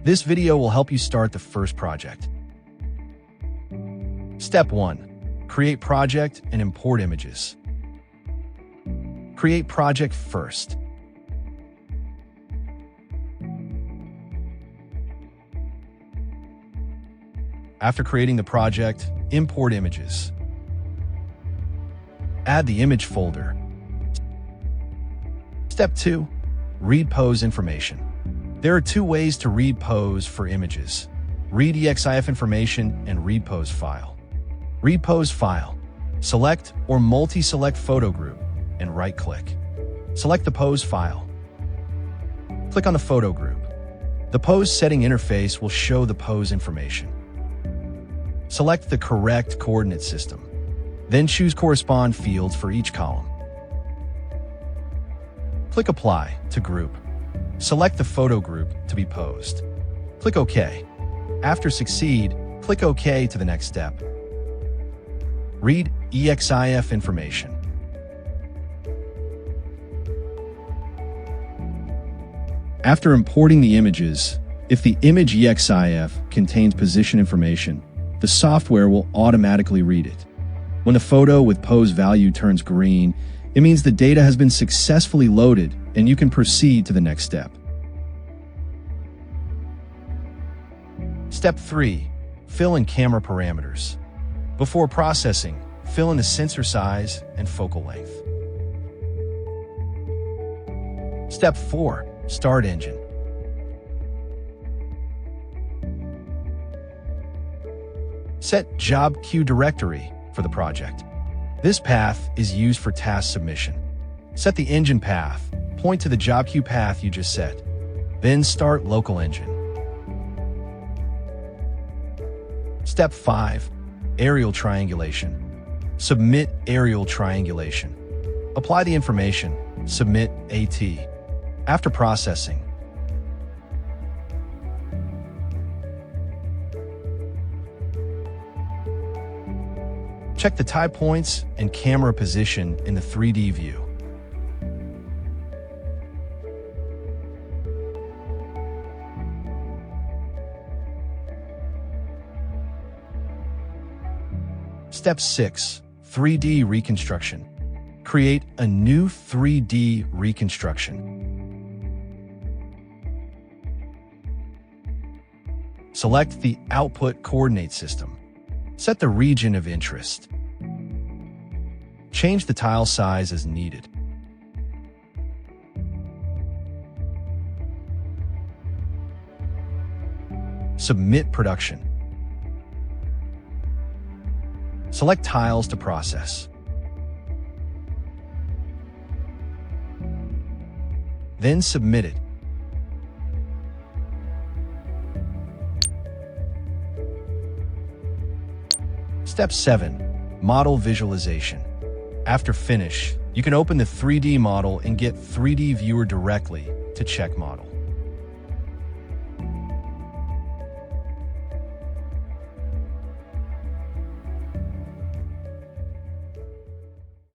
This video will help you start the first project. Step 1. Create project and import images. Create project first. After creating the project, import images. Add the image folder. Step 2. Read pose information. There are two ways to read pose for images: read EXIF information and read pose file. Read pose file. Select or multi-select photo group and right-click. Select the pose file. Click on the photo group. The pose setting interface will show the pose information. Select the correct coordinate system. Then choose correspond fields for each column. Click Apply to Group. Select the photo group to be posed. Click OK. After Succeed, click OK to the next step. Read EXIF information. After importing the images, if the image EXIF contains position information, the software will automatically read it. When the photo with pose value turns green, it means the data has been successfully loaded and you can proceed to the next step. Step 3. Fill in camera parameters. Before processing, fill in the sensor size and focal length. Step 4. Start engine. Set job queue directory for the project. This path is used for task submission. Set the engine path. Point to the job queue path you just set. Then start local engine. Step 5. Aerial triangulation. Submit aerial triangulation. Apply the information. Submit AT. After processing, check the tie points and camera position in the 3D view. Step 6. 3D reconstruction. Create a new 3D reconstruction. Select the output coordinate system. Set the region of interest. Change the tile size as needed. Submit production. Select tiles to process. Then submit it. Step 7. Model visualization. After finish, you can open the 3D model and get 3D Viewer directly to check model.